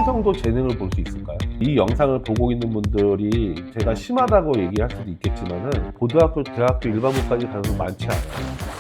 심성도 재능을 볼 수 있을까요? 이 영상을 보고 있는 분들이 제가 심하다고 얘기할 수도 있겠지만은 고등학교, 대학교 일반고까지 가는 분 많지 않아요.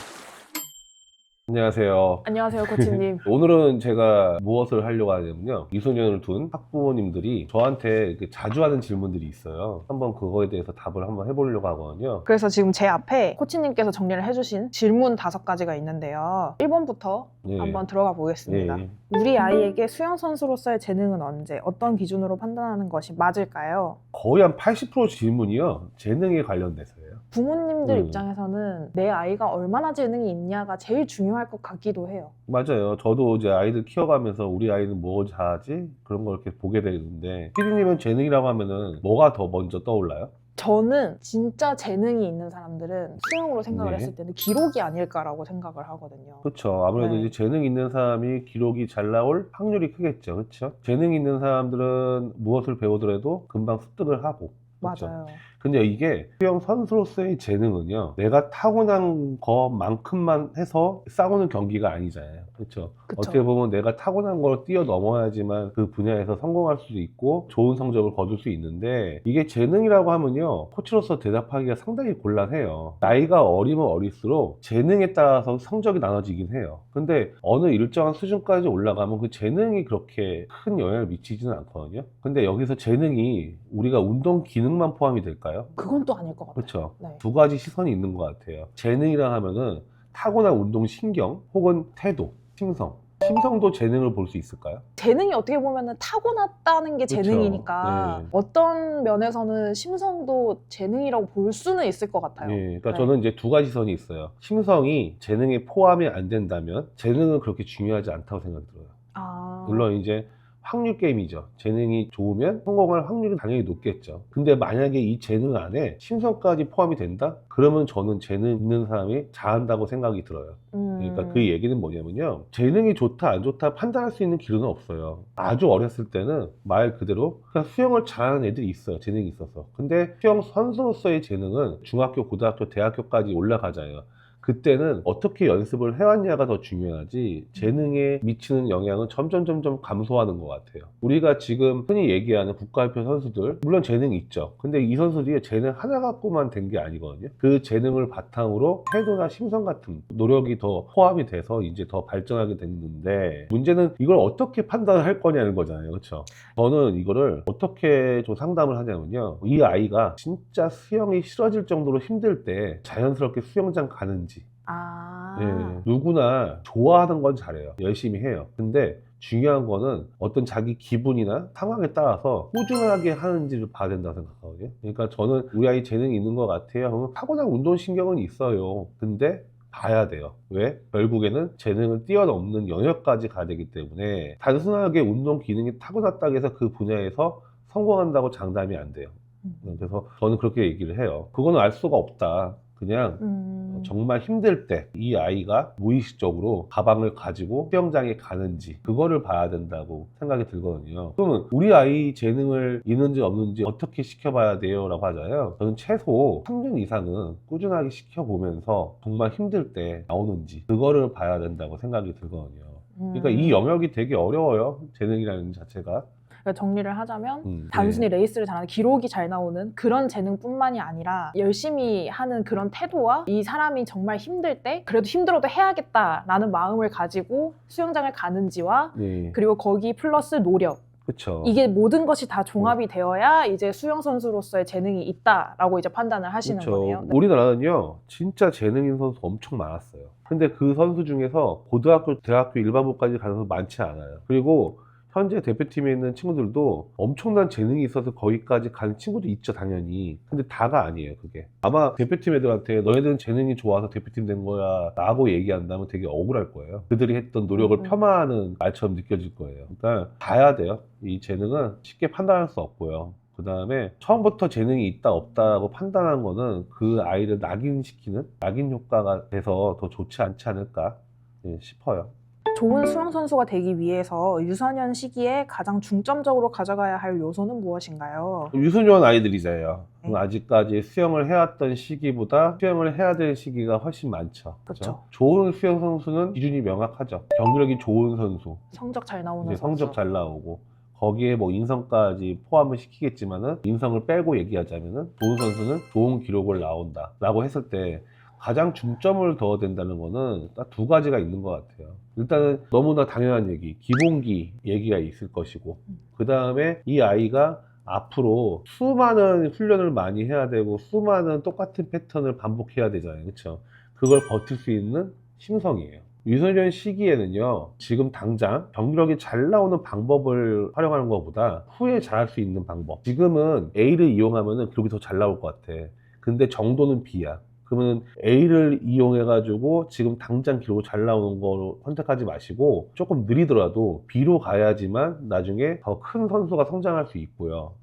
안녕하세요. 안녕하세요, 코치님. 오늘은 제가 무엇을 하려고 하냐면요, 미소년을 둔 학부모님들이 저한테 이렇게 자주 하는 질문들이 있어요. 한번 그거에 대해서 답을 한번 해보려고 하거든요. 그래서 지금 제 앞에 코치님께서 정리를 해주신 질문 5가지가 있는데요. 1번부터 네. 한번 들어가 보겠습니다. 네. 우리 아이에게 수영선수로서의 재능은 언제, 어떤 기준으로 판단하는 것이 맞을까요? 거의 한 80% 질문이요, 재능에 관련돼서예요. 부모님들 입장에서는 내 아이가 얼마나 재능이 있냐가 제일 중요할 것 같기도 해요. 맞아요. 저도 이제 아이들 키워가면서 우리 아이는 뭐 잘하지? 그런 걸 이렇게 보게 되는데, 피디님은 재능이라고 하면은 뭐가 더 먼저 떠올라요? 저는 진짜 재능이 있는 사람들은 수영으로 생각을 네. 했을 때는 기록이 아닐까라고 생각을 하거든요. 그렇죠. 아무래도 네. 이제 재능 있는 사람이 기록이 잘 나올 확률이 크겠죠. 그렇죠? 재능 있는 사람들은 무엇을 배우더라도 금방 습득을 하고. 그렇죠? 맞아요. 근데 이게 수영 선수로서의 재능은요, 내가 타고난 것만큼만 해서 싸우는 경기가 아니잖아요. 그렇죠? 그쵸. 어떻게 보면 내가 타고난 걸 뛰어넘어야지만 그 분야에서 성공할 수도 있고 좋은 성적을 거둘 수 있는데, 이게 재능이라고 하면요, 코치로서 대답하기가 상당히 곤란해요. 나이가 어리면 어릴수록 재능에 따라서 성적이 나눠지긴 해요. 근데 어느 일정한 수준까지 올라가면 그 재능이 그렇게 큰 영향을 미치지는 않거든요. 근데 여기서 재능이 우리가 운동 기능만 포함이 될까요? 그건 또 아닐 것 같아요. 그렇죠. 네. 두 가지 시선이 있는 것 같아요. 재능이라 하면은 타고난 운동 신경 혹은 태도, 심성. 심성도 재능을 볼 수 있을까요? 재능이 어떻게 보면 타고났다는 게 그쵸. 재능이니까 네. 어떤 면에서는 심성도 재능이라고 볼 수는 있을 것 같아요. 예, 그러니까 네. 저는 이제 두 가지 시선이 있어요. 심성이 재능에 포함이 안 된다면 재능은 그렇게 중요하지 않다고 생각이 들어요. 아, 물론 이제 확률 게임이죠. 재능이 좋으면 성공할 확률이 당연히 높겠죠. 근데 만약에 이 재능 안에 심성까지 포함이 된다? 그러면 저는 재능 있는 사람이 잘한다고 생각이 들어요. 그러니까 그 얘기는 뭐냐면요, 재능이 좋다 안 좋다 판단할 수 있는 기준은 없어요. 아주 어렸을 때는 말 그대로 그냥 수영을 잘하는 애들이 있어요. 재능이 있어서. 근데 수영 선수로서의 재능은 중학교, 고등학교, 대학교까지 올라가잖아요. 그때는 어떻게 연습을 해왔냐가 더 중요하지, 재능에 미치는 영향은 점점 감소하는 것 같아요. 우리가 지금 흔히 얘기하는 국가대표 선수들, 물론 재능이 있죠. 근데 이 선수들이 재능 하나 갖고만 된 게 아니거든요. 그 재능을 바탕으로 태도나 심성 같은 노력이 더 포함이 돼서 이제 더 발전하게 됐는데, 문제는 이걸 어떻게 판단을 할 거냐는 거잖아요. 그렇죠? 저는 이거를 어떻게 좀 상담을 하냐면요, 이 아이가 진짜 수영이 싫어질 정도로 힘들 때 자연스럽게 수영장 가는지. 아, 예, 누구나 좋아하는 건 잘해요. 열심히 해요. 근데 중요한 거는 어떤 자기 기분이나 상황에 따라서 꾸준하게 하는지를 봐야 된다고 생각하거든요. 그러니까 저는 우리 아이 재능이 있는 것 같아요. 그러면 타고난 운동신경은 있어요. 근데 봐야 돼요. 왜? 결국에는 재능을 뛰어넘는 영역까지 가야 되기 때문에 단순하게 운동 기능이 타고났다고 해서 그 분야에서 성공한다고 장담이 안 돼요. 그래서 저는 그렇게 얘기를 해요. 그거는 알 수가 없다. 그냥 정말 힘들 때 이 아이가 무의식적으로 가방을 가지고 수영장에 가는지, 그거를 봐야 된다고 생각이 들거든요. 그러면 우리 아이 재능을 있는지 없는지 어떻게 시켜봐야 돼요? 라고 하잖아요. 저는 최소 3년 이상은 꾸준하게 시켜보면서 정말 힘들 때 나오는지, 그거를 봐야 된다고 생각이 들거든요. 그러니까 이 영역이 되게 어려워요. 재능이라는 자체가. 그러니까 정리를 하자면 네. 단순히 레이스를 잘하는, 기록이 잘 나오는 그런 재능뿐만이 아니라 열심히 하는 그런 태도와 이 사람이 정말 힘들 때 그래도 힘들어도 해야겠다라는 마음을 가지고 수영장을 가는지와 네. 그리고 거기 플러스 노력, 그쵸. 이게 모든 것이 다 종합이 되어야 이제 수영 선수로서의 재능이 있다라고 이제 판단을 하시는 그쵸. 거네요. 네. 우리나라는요, 진짜 재능 있는 선수 엄청 많았어요. 근데 그 선수 중에서 고등학교, 대학교 일반부까지 가는 선수 많지 않아요. 그리고 현재 대표팀에 있는 친구들도 엄청난 재능이 있어서 거기까지 가는 친구도 있죠, 당연히. 근데 다가 아니에요, 그게. 아마 대표팀 애들한테 너희들은 재능이 좋아서 대표팀 된 거야 라고 얘기한다면 되게 억울할 거예요. 그들이 했던 노력을 폄하하는 말처럼 느껴질 거예요. 그러니까 봐야 돼요. 이 재능은 쉽게 판단할 수 없고요. 그 다음에 처음부터 재능이 있다 없다고 판단한 거는 그 아이를 낙인시키는, 낙인 효과가 돼서 더 좋지 않지 않을까 싶어요. 좋은 수영 선수가 되기 위해서 유소년 시기에 가장 중점적으로 가져가야 할 요소는 무엇인가요? 유소년 아이들이잖아요. 네. 아직까지 수영을 해왔던 시기보다 수영을 해야 될 시기가 훨씬 많죠. 그쵸. 좋은 수영 선수는 기준이 명확하죠. 경기력이 좋은 선수, 성적 잘 나오는 이제 선수. 성적 잘 나오고, 거기에 뭐 인성까지 포함을 시키겠지만은 인성을 빼고 얘기하자면은 좋은 선수는 좋은 기록을 나온다라고 했을 때 가장 중점을 둬야 된다는 거는 딱 두 가지가 있는 것 같아요. 일단은 너무나 당연한 얘기, 기본기 얘기가 있을 것이고, 그 다음에 이 아이가 앞으로 수많은 훈련을 많이 해야 되고 수많은 똑같은 패턴을 반복해야 되잖아요. 그렇죠? 그걸 버틸 수 있는 심성이에요. 유소년 시기에는요, 지금 당장 경기력이 잘 나오는 방법을 활용하는 것보다 후에 잘할 수 있는 방법. 지금은 A를 이용하면 기록이 더 잘 나올 것 같아. 근데 정도는 B야. 그러면 A를 이용해가지고 지금 당장 기록이 잘 나오는 거 선택하지 마시고 조금 느리더라도 B로 가야지만 나중에 더 큰 선수가 성장할 수 있고요.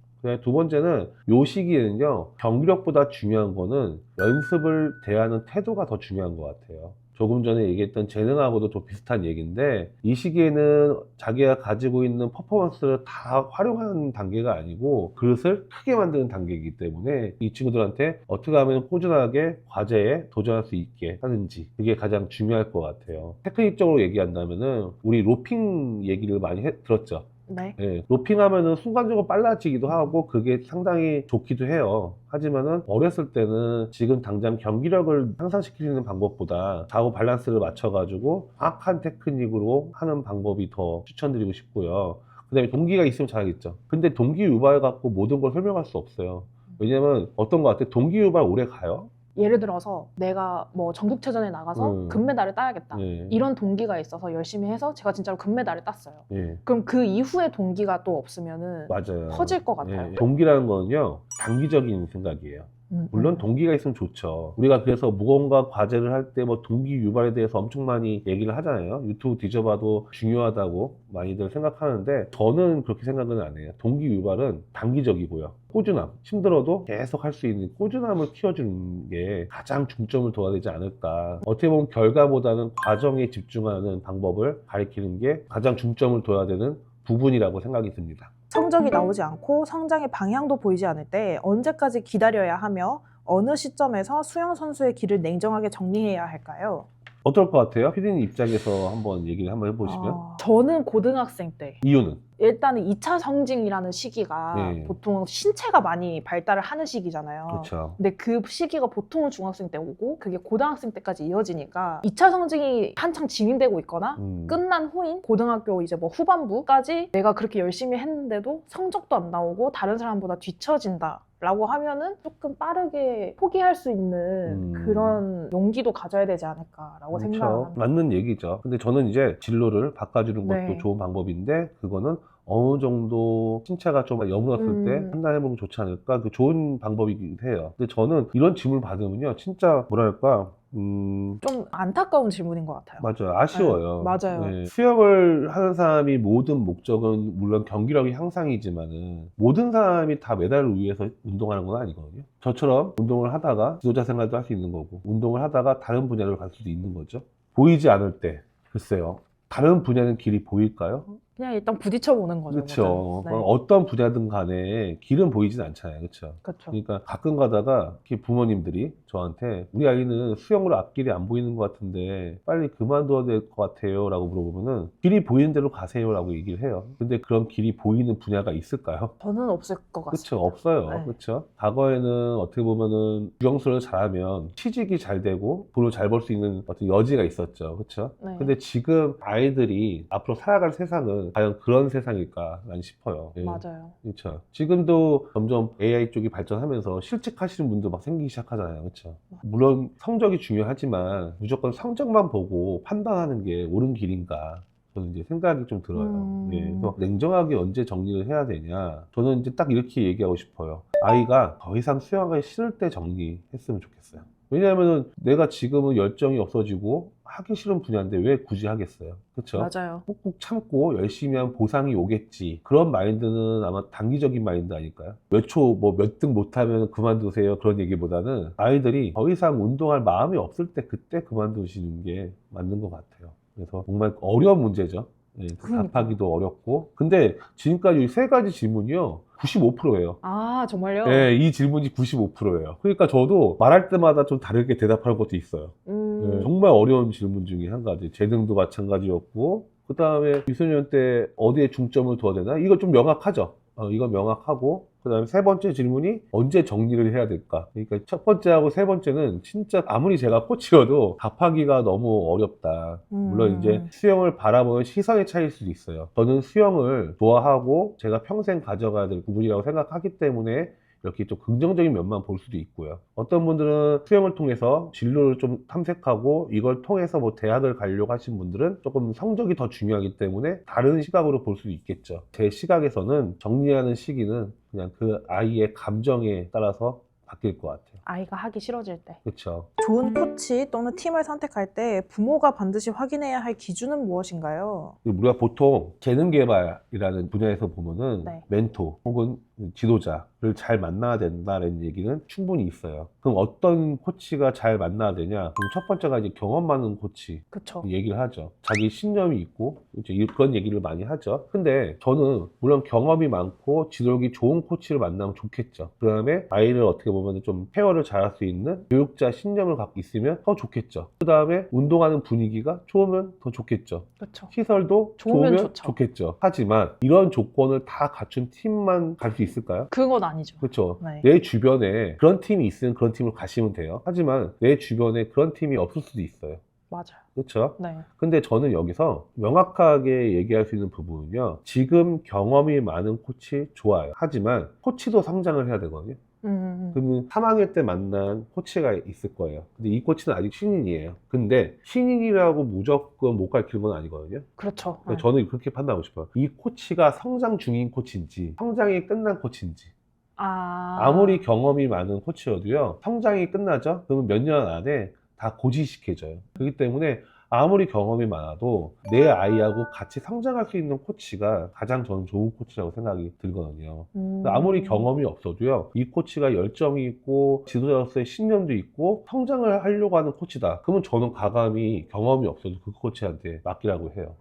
두 번째는 이 시기에는요, 경기력보다 중요한 거는 연습을 대하는 태도가 더 중요한 것 같아요. 조금 전에 얘기했던 재능하고도 좀 비슷한 얘기인데, 이 시기에는 자기가 가지고 있는 퍼포먼스를 다 활용하는 단계가 아니고 그릇을 크게 만드는 단계이기 때문에 이 친구들한테 어떻게 하면 꾸준하게 과제에 도전할 수 있게 하는지, 그게 가장 중요할 것 같아요. 테크닉적으로 얘기한다면은 우리 로핑 얘기를 많이 들었죠. 네. 예, 로핑하면은 순간적으로 빨라지기도 하고 그게 상당히 좋기도 해요. 하지만은 어렸을 때는 지금 당장 경기력을 향상시키는 방법보다 좌우 밸런스를 맞춰가지고 정확한 테크닉으로 하는 방법이 더 추천드리고 싶고요. 그 다음에 동기가 있으면 잘하겠죠. 근데 동기 유발 갖고 모든 걸 설명할 수 없어요. 왜냐면 어떤 것 같아? 동기 유발 오래 가요? 예를 들어서 내가 뭐 전국체전에 나가서 금메달을 따야겠다. 네. 이런 동기가 있어서 열심히 해서 제가 진짜로 금메달을 땄어요. 예, 그럼 그 이후에 동기가 또 없으면은 맞아요. 퍼질 것 같아요. 예, 동기라는 거는요, 단기적인 생각이에요. 물론 동기가 있으면 좋죠. 우리가 그래서 무언가 과제를 할 때 뭐 동기 유발에 대해서 엄청 많이 얘기를 하잖아요. 유튜브 뒤져봐도 중요하다고 많이들 생각하는데 저는 그렇게 생각은 안 해요. 동기 유발은 단기적이고요. 꾸준함, 힘들어도 계속 할 수 있는 꾸준함을 키워주는 게 가장 중점을 둬야 되지 않을까. 어떻게 보면 결과보다는 과정에 집중하는 방법을 가리키는 게 가장 중점을 둬야 되는 부분이라고 생각이 듭니다. 성적이 나오지 않고 성장의 방향도 보이지 않을 때 언제까지 기다려야 하며 어느 시점에서 수영 선수의 길을 냉정하게 정리해야 할까요? 어떨 것 같아요? 피디님 입장에서 한번 얘기를 한번 해보시면. 저는 고등학생 때 이유는? 일단은 2차 성징이라는 시기가 네. 보통 신체가 많이 발달을 하는 시기잖아요. 그렇죠. 근데 그 시기가 보통은 중학생 때 오고 그게 고등학생 때까지 이어지니까 2차 성징이 한창 진행되고 있거나 끝난 후인 고등학교 이제 뭐 후반부까지 내가 그렇게 열심히 했는데도 성적도 안 나오고 다른 사람보다 뒤처진다 라고 하면은 조금 빠르게 포기할 수 있는 그런 용기도 가져야 되지 않을까라고 그렇죠. 생각합니다. 맞는 얘기죠. 근데 저는 이제 진로를 바꿔주는 것도 네. 좋은 방법인데 그거는 어느 정도 신체가 좀 여물었을 때 판단해보면 좋지 않을까? 그 좋은 방법이긴 해요. 근데 저는 이런 질문을 받으면요, 진짜 뭐랄까, 좀 안타까운 질문인 것 같아요. 맞아요. 아쉬워요. 네, 맞아요. 네. 수영을 하는 사람이 모든 목적은 물론 경기력의 향상이지만은 모든 사람이 다 메달을 위해서 운동하는 건 아니거든요. 저처럼 운동을 하다가 지도자 생활도 할 수 있는 거고, 운동을 하다가 다른 분야로 갈 수도 있는 거죠. 보이지 않을 때, 글쎄요. 다른 분야는 길이 보일까요? 그냥 일단 부딪혀 보는 거죠. 그렇죠. 네. 어떤 분야든 간에 길은 보이진 않잖아요. 그렇죠. 그렇죠. 그러니까 가끔 가다가 이렇게 부모님들이 저한테 우리 아이는 수영으로 앞길이 안 보이는 것 같은데 빨리 그만둬야 될 것 같아요 라고 물어보면은 길이 보이는 대로 가세요 라고 얘기를 해요. 근데 그런 길이 보이는 분야가 있을까요? 저는 없을 것 같습니다. 그렇죠. 없어요. 네. 그렇죠. 과거에는 어떻게 보면은 유영수를 잘하면 취직이 잘 되고 돈을 잘 벌 수 있는 어떤 여지가 있었죠. 그렇죠. 네. 근데 지금 아이들이 앞으로 살아갈 세상은 과연 그런 세상일까 난 싶어요. 예. 맞아요. 그렇죠. 지금도 점점 AI 쪽이 발전하면서 실직하시는 분도 막 생기기 시작하잖아요. 그렇죠. 물론 성적이 중요하지만 무조건 성적만 보고 판단하는 게 옳은 길인가? 저는 이제 생각이 좀 들어요. 예, 그래서 냉정하게 언제 정리를 해야 되냐? 저는 이제 딱 이렇게 얘기하고 싶어요. 아이가 더 이상 수영하기 싫을 때 정리했으면 좋겠어요. 왜냐하면 내가 지금은 열정이 없어지고 하기 싫은 분야인데 왜 굳이 하겠어요? 그렇죠? 맞아요. 꾹꾹 참고 열심히 하면 보상이 오겠지. 그런 마인드는 아마 단기적인 마인드 아닐까요? 몇 초, 뭐 몇 등 못하면 그만두세요. 그런 얘기보다는 아이들이 더 이상 운동할 마음이 없을 때 그때 그만두시는 게 맞는 것 같아요. 그래서 정말 어려운 문제죠. 예, 답하기도 어렵고. 근데 지금까지 이 세 가지 질문이요. 95%예요. 아, 정말요? 네, 이 질문이 95%예요. 그러니까 저도 말할 때마다 좀 다르게 대답하는 것도 있어요. 네, 정말 어려운 질문 중에 한 가지. 재능도 마찬가지였고, 그 다음에 유소년 때 어디에 중점을 둬야 되나? 이거 좀 명확하죠. 이건 명확하고, 그 다음에 세 번째 질문이 언제 정리를 해야 될까? 그러니까 첫 번째하고 세 번째는 진짜 아무리 제가 코치여도 답하기가 너무 어렵다. 물론 이제 수영을 바라보는 시선의 차이일 수도 있어요. 저는 수영을 좋아하고 제가 평생 가져가야 될 부분이라고 생각하기 때문에 이렇게 좀 긍정적인 면만 볼 수도 있고요. 어떤 분들은 수영을 통해서 진로를 좀 탐색하고 이걸 통해서 뭐 대학을 가려고 하신 분들은 조금 성적이 더 중요하기 때문에 다른 시각으로 볼 수도 있겠죠. 제 시각에서는 정리하는 시기는 그냥 그 아이의 감정에 따라서 바뀔 것 같아요. 아이가 하기 싫어질 때. 그렇죠. 좋은 코치 또는 팀을 선택할 때 부모가 반드시 확인해야 할 기준은 무엇인가요? 우리가 보통 재능개발이라는 분야에서 보면은 네. 멘토 혹은 지도자를 잘 만나야 된다는 얘기는 충분히 있어요. 그럼 어떤 코치가 잘 만나야 되냐? 그럼 첫 번째가 이제 경험 많은 코치 그쵸. 얘기를 하죠. 자기 신념이 있고 이제 그런 얘기를 많이 하죠. 근데 저는 물론 경험이 많고 지도력이 좋은 코치를 만나면 좋겠죠. 그 다음에 아이를 어떻게 보면 좀 케어를 잘할 수 있는 교육자 신념을 갖고 있으면 더 좋겠죠. 그 다음에 운동하는 분위기가 좋으면 더 좋겠죠. 그쵸. 시설도 좋으면 좋으면 좋죠. 좋겠죠. 하지만 이런 조건을 다 갖춘 팀만 갈 수 있을까요? 그건 아니죠. 그렇죠. 네. 내 주변에 그런 팀이 있으면 그런 팀을 가시면 돼요. 하지만 내 주변에 그런 팀이 없을 수도 있어요. 맞아요. 그렇죠. 네. 근데 저는 여기서 명확하게 얘기할 수 있는 부분은요. 지금 경험이 많은 코치 좋아요. 하지만 코치도 성장을 해야 되거든요. 그러면 3학년 때 만난 코치가 있을 거예요. 근데 이 코치는 아직 신인이에요. 근데 신인이라고 무조건 못 가르치는 건 아니거든요. 그렇죠. 그러니까 저는 그렇게 판단하고 싶어요. 이 코치가 성장 중인 코치인지 성장이 끝난 코치인지. 아무리 경험이 많은 코치여도요. 성장이 끝나죠? 그러면 몇 년 안에 다 고지시켜져요. 그렇기 때문에 아무리 경험이 많아도 내 아이하고 같이 성장할 수 있는 코치가 가장 저는 좋은 코치라고 생각이 들거든요. 아무리 경험이 없어도요, 이 코치가 열정이 있고 지도자로서의 신념도 있고 성장을 하려고 하는 코치다. 그러면 저는 과감히 경험이 없어도 그 코치한테 맡기라고 해요.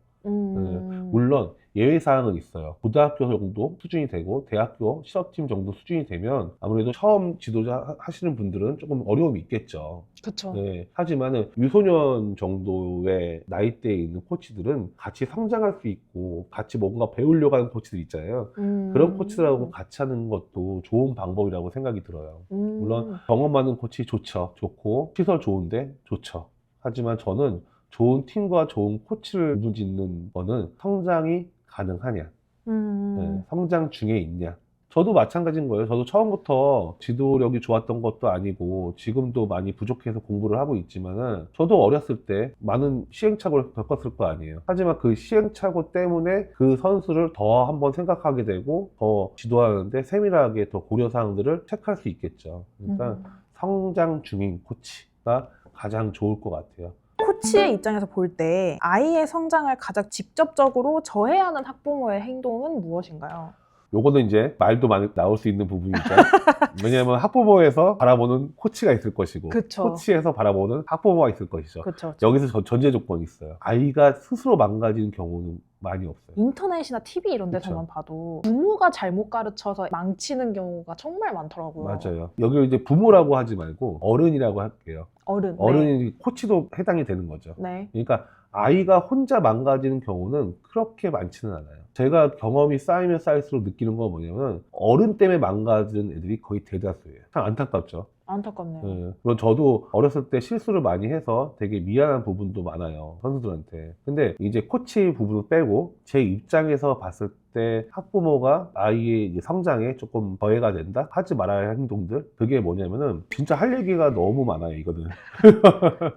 물론 예외사항은 있어요. 고등학교 정도 수준이 되고 대학교 실업팀 정도 수준이 되면 아무래도 처음 지도자 하시는 분들은 조금 어려움이 있겠죠. 그쵸. 네. 하지만은 유소년 정도의 나이대에 있는 코치들은 같이 성장할 수 있고 같이 뭔가 배우려고 하는 코치들 있잖아요. 그런 코치들하고 같이 하는 것도 좋은 방법이라고 생각이 들어요. 물론 경험 많은 코치 좋죠. 좋고 시설 좋은데 좋죠. 하지만 저는 좋은 팀과 좋은 코치를 부르짖는 거는 성장이 가능하냐, 네, 성장 중에 있냐. 저도 마찬가지인 거예요. 저도 처음부터 지도력이 좋았던 것도 아니고 지금도 많이 부족해서 공부를 하고 있지만은 저도 어렸을 때 많은 시행착오를 겪었을 거 아니에요. 하지만 그 시행착오 때문에 그 선수를 더 한번 생각하게 되고 더 지도하는데 세밀하게 더 고려사항들을 체크할 수 있겠죠. 그러니까 성장 중인 코치가 가장 좋을 것 같아요. 코치의 입장에서 볼 때 아이의 성장을 가장 직접적으로 저해하는 학부모의 행동은 무엇인가요? 요거는 이제 말도 많이 나올 수 있는 부분이죠. 왜냐하면 학부모에서 바라보는 코치가 있을 것이고 그쵸. 코치에서 바라보는 학부모가 있을 것이죠. 그쵸. 여기서 전제 조건이 있어요. 아이가 스스로 망가지는 경우는 많이 없어요. 인터넷이나 TV 이런 데서만 봐도 부모가 잘못 가르쳐서 망치는 경우가 정말 많더라고요. 맞아요. 여기 이제 부모라고 하지 말고 어른이라고 할게요. 어른. 어른이 코치도 해당이 되는 거죠. 네. 그러니까 아이가 혼자 망가지는 경우는 그렇게 많지는 않아요. 제가 경험이 쌓이면 쌓일수록 느끼는 건 뭐냐면 어른 때문에 망가지는 애들이 거의 대다수예요. 참 안타깝죠. 안타깝네요. 네. 물론 저도 어렸을 때 실수를 많이 해서 되게 미안한 부분도 많아요. 선수들한테. 근데 이제 코치 부분을 빼고 제 입장에서 봤을 때 학부모가 아이의 이제 성장에 조금 저해가 된다? 하지 말아야 할 행동들? 그게 뭐냐면은 진짜 할 얘기가 너무 많아요, 이거는.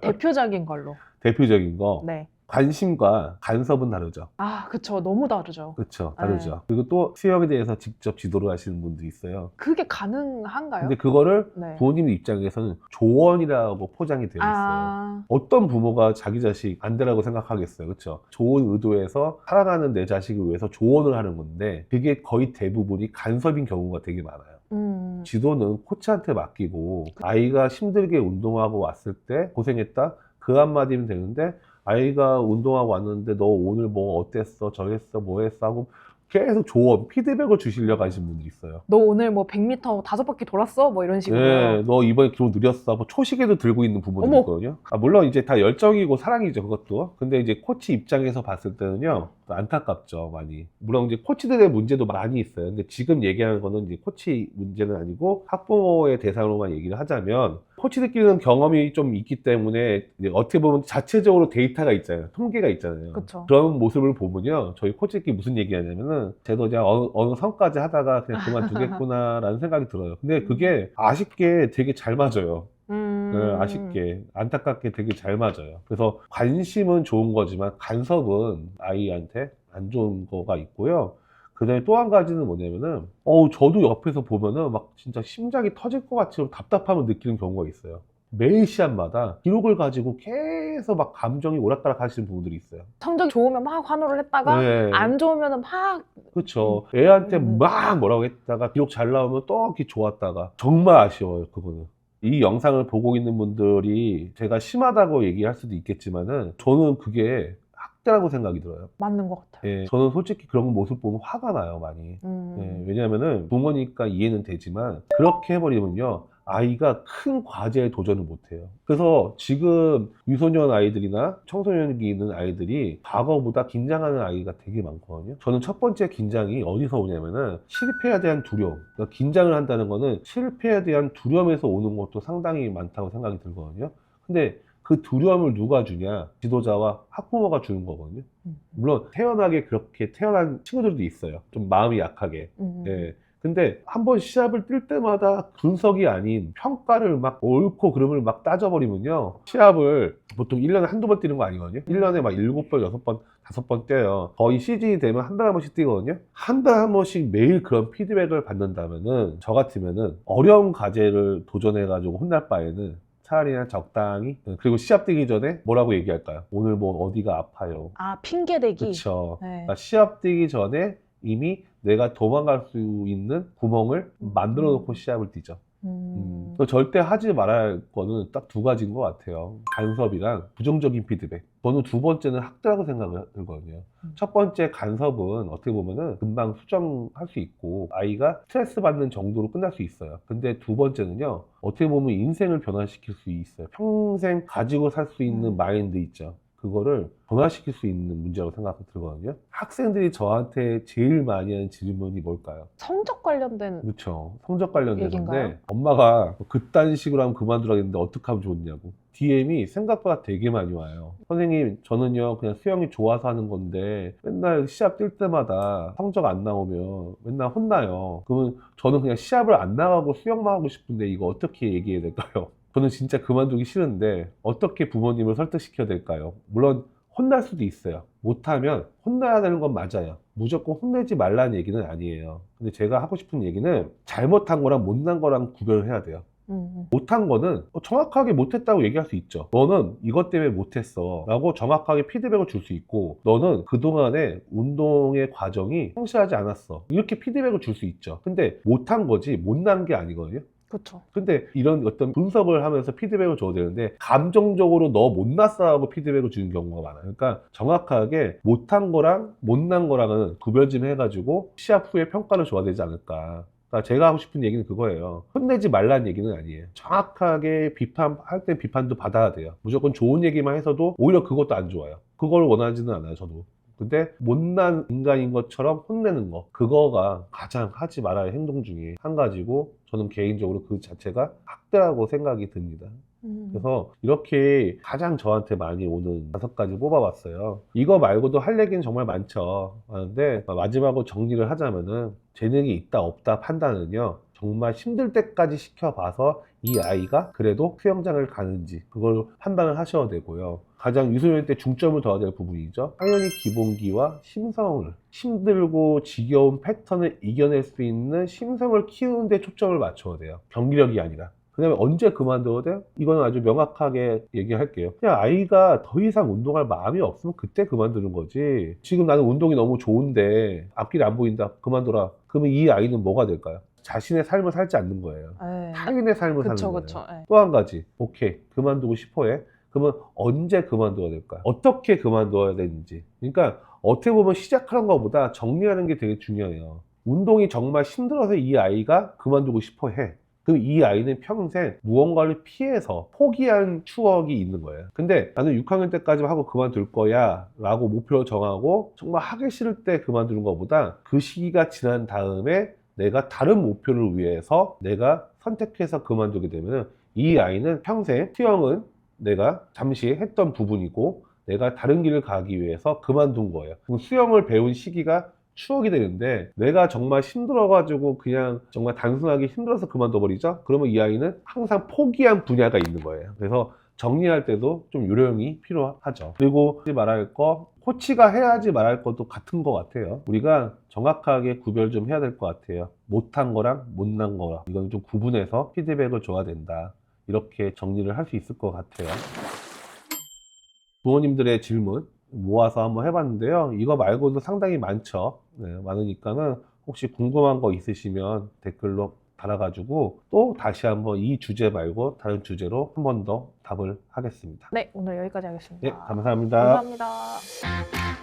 대표적인 걸로. 대표적인 거. 네. 관심과 간섭은 다르죠. 아, 그쵸. 너무 다르죠. 그렇죠. 다르죠. 그리고 또 수영에 대해서 직접 지도를 하시는 분도 있어요. 그게 가능한가요? 근데 그거를 네. 부모님 입장에서는 조언이라고 포장이 되어 있어요. 어떤 부모가 자기 자식 안 되라고 생각하겠어요. 그렇죠? 좋은 의도에서 살아가는 내 자식을 위해서 조언을 하는 건데 그게 거의 대부분이 간섭인 경우가 되게 많아요. 지도는 코치한테 맡기고 아이가 힘들게 운동하고 왔을 때 고생했다? 그 한마디면 되는데 아이가 운동하고 왔는데 너 오늘 뭐 어땠어? 저랬어? 뭐 했어? 하고 계속 조언, 피드백을 주시려고 하시는 분들이 있어요. 너 오늘 뭐 100m 5바퀴 돌았어? 뭐 이런 식으로. 네, 너 이번에 기록 느렸어. 뭐 초시계도 들고 있는 부분이 어머. 있거든요. 물론 이제 다 열정이고 사랑이죠, 그것도. 근데 이제 코치 입장에서 봤을 때는요, 안타깝죠, 많이. 물론 이제 코치들의 문제도 많이 있어요. 근데 지금 얘기하는 거는 이제 코치 문제는 아니고 학부모의 대상으로만 얘기를 하자면, 코치들끼리는 경험이 좀 있기 때문에 이제 어떻게 보면 자체적으로 데이터가 있잖아요. 통계가 있잖아요. 그쵸. 그런 모습을 보면요, 저희 코치들끼리 무슨 얘기하냐면은, 쟤도 그냥 어느 선까지 하다가 그냥 그만두겠구나라는 생각이 들어요. 근데 그게 아쉽게 되게 잘 맞아요. 네, 아쉽게, 안타깝게 되게 잘 맞아요. 그래서 관심은 좋은 거지만 간섭은 아이한테 안 좋은 거가 있고요. 그 다음에 또 한 가지는 뭐냐면은, 저도 옆에서 보면은 막 진짜 심장이 터질 것 같이 답답함을 느끼는 경우가 있어요. 매일 시합마다 기록을 가지고 계속 막 감정이 오락가락 하시는 분들이 있어요. 성적이 좋으면 막 환호를 했다가 네. 안 좋으면은 막 그렇죠. 애한테 막 뭐라고 했다가 기록 잘 나오면 또 이렇게 좋았다가 정말 아쉬워요, 그거는. 이 영상을 보고 있는 분들이 제가 심하다고 얘기할 수도 있겠지만은 저는 그게 학대라고 생각이 들어요. 맞는 것 같아요. 예, 저는 솔직히 그런 모습 보면 화가 나요, 많이. 예, 왜냐하면은 부모니까 이해는 되지만 그렇게 해버리면요, 아이가 큰 과제에 도전을 못해요. 그래서 지금 유소년 아이들이나 청소년기 있는 아이들이 과거보다 긴장하는 아이가 되게 많거든요. 저는 첫 번째 긴장이 어디서 오냐면은 실패에 대한 두려움. 그러니까 긴장을 한다는 거는 실패에 대한 두려움에서 오는 것도 상당히 많다고 생각이 들거든요. 근데 그 두려움을 누가 주냐? 지도자와 학부모가 주는 거거든요. 물론 태연하게 그렇게 태어난 친구들도 있어요. 좀 마음이 약하게. 예. 근데 한번 시합을 뛸 때마다 분석이 아닌 평가를 막 옳고 그름을 막 따져버리면요, 시합을 보통 1년에 한두 번 뛰는 거 아니거든요. 1년에 막 7번, 6번, 5번 뛰어요. 거의 시즌이 되면 한 달에 한 번씩 뛰거든요. 한 달에 한 번씩 매일 그런 피드백을 받는다면은, 저 같으면은 어려운 과제를 도전해가지고 혼날 바에는 차라리 그냥 적당히, 그리고 시합 뛰기 전에 뭐라고 얘기할까요? 오늘 뭐 어디가 아파요. 아, 핑계대기. 그쵸. 네. 그러니까 시합 뛰기 전에 이미 내가 도망갈 수 있는 구멍을 만들어 놓고 시합을 뛰죠. 절대 하지 말아야 할 거는 딱 두 가지인 것 같아요. 간섭이랑 부정적인 피드백. 저는 두 번째는 학대라고 생각을 하거든요. 첫 번째 간섭은 어떻게 보면은 금방 수정할 수 있고 아이가 스트레스 받는 정도로 끝날 수 있어요. 근데 두 번째는요, 어떻게 보면 인생을 변화시킬 수 있어요. 평생 가지고 살 수 있는 마인드 있죠. 그거를 변화시킬 수 있는 문제라고 생각이 들거든요. 학생들이 저한테 제일 많이 하는 질문이 뭘까요? 성적 관련된 그렇죠. 성적 관련된 얘기인가요? 건데, 엄마가 그딴 식으로 하면 그만두라겠는데 어떻게 하면 좋냐고. DM이 생각보다 되게 많이 와요. 선생님, 저는요 그냥 수영이 좋아서 하는 건데 맨날 시합 뛸 때마다 성적 안 나오면 맨날 혼나요. 그러면 저는 그냥 시합을 안 나가고 수영만 하고 싶은데 이거 어떻게 얘기해야 될까요? 저는 진짜 그만두기 싫은데 어떻게 부모님을 설득시켜야 될까요? 물론 혼날 수도 있어요. 못하면 혼나야 되는 건 맞아요. 무조건 혼내지 말라는 얘기는 아니에요. 근데 제가 하고 싶은 얘기는 잘못한 거랑 못난 거랑 구별을 해야 돼요. 못한 거는 정확하게 못했다고 얘기할 수 있죠. 너는 이것 때문에 못했어 라고 정확하게 피드백을 줄 수 있고, 너는 그동안의 운동의 과정이 성실하지 않았어 이렇게 피드백을 줄 수 있죠. 근데 못한 거지 못난 게 아니거든요. 그렇죠. 근데 이런 어떤 분석을 하면서 피드백을 줘야 되는데 감정적으로 너 못났어 하고 피드백을 주는 경우가 많아요. 그러니까 정확하게 못한 거랑 못난 거랑은 구별 좀 해가지고 시합 후에 평가를 줘야 되지 않을까. 그러니까 제가 하고 싶은 얘기는 그거예요. 혼내지 말라는 얘기는 아니에요. 정확하게 비판할 때 비판도 받아야 돼요. 무조건 좋은 얘기만 해서도 오히려 그것도 안 좋아요. 그걸 원하지는 않아요, 저도. 근데 못난 인간인 것처럼 혼내는 거, 그거가 가장 하지 말아야 할 행동 중에 한 가지고, 저는 개인적으로 그 자체가 학대라고 생각이 듭니다. 그래서 이렇게 가장 저한테 많이 오는 5가지 뽑아봤어요. 이거 말고도 할 얘기는 정말 많죠. 많은데 마지막으로 정리를 하자면은, 재능이 있다 없다 판단은요, 정말 힘들 때까지 시켜봐서 이 아이가 그래도 수영장을 가는지 그걸 판단을 하셔야 되고요. 가장 유소년 때 중점을 둬야 될 부분이죠. 당연히 기본기와 심성을, 힘들고 지겨운 패턴을 이겨낼 수 있는 심성을 키우는 데 초점을 맞춰야 돼요. 경기력이 아니라. 그 다음에 언제 그만둬야 돼요? 이거는 아주 명확하게 얘기할게요. 그냥 아이가 더 이상 운동할 마음이 없으면 그때 그만두는 거지. 지금 나는 운동이 너무 좋은데 앞길이 안 보인다, 그만둬라. 그러면 이 아이는 뭐가 될까요? 자신의 삶을 살지 않는 거예요. 타인의 삶을 사는 거예요. 그쵸. 또 한 가지, 오케이 그만두고 싶어 해. 그러면 언제 그만둬야 될까요? 어떻게 그만둬야 되는지. 그러니까 어떻게 보면 시작하는 것보다 정리하는 게 되게 중요해요. 운동이 정말 힘들어서 이 아이가 그만두고 싶어 해. 그럼 이 아이는 평생 무언가를 피해서 포기한 추억이 있는 거예요. 근데 나는 6학년 때까지만 하고 그만둘 거야 라고 목표를 정하고 정말 하기 싫을 때 그만두는 것보다 그 시기가 지난 다음에 내가 다른 목표를 위해서 내가 선택해서 그만두게 되면 이 아이는 평생 수영은 내가 잠시 했던 부분이고 내가 다른 길을 가기 위해서 그만둔 거예요. 그럼 수영을 배운 시기가 추억이 되는데 내가 정말 힘들어가지고 그냥 정말 단순하게 힘들어서 그만둬 버리죠. 그러면 이 아이는 항상 포기한 분야가 있는 거예요. 그래서 정리할 때도 좀 요령이 필요하죠. 그리고 하지 말할 거, 코치가 해야지 말할 것도 같은 것 같아요. 우리가 정확하게 구별 좀 해야 될 것 같아요. 못한 거랑 못난 거랑 이건 좀 구분해서 피드백을 줘야 된다. 이렇게 정리를 할 수 있을 것 같아요. 부모님들의 질문 모아서 한번 해봤는데요. 이거 말고도 상당히 많죠. 네, 많으니까는 혹시 궁금한 거 있으시면 댓글로 달아가지고 또 다시 한번 이 주제 말고 다른 주제로 한 번 더 답을 하겠습니다. 네, 오늘 여기까지 하겠습니다. 네, 감사합니다. 감사합니다.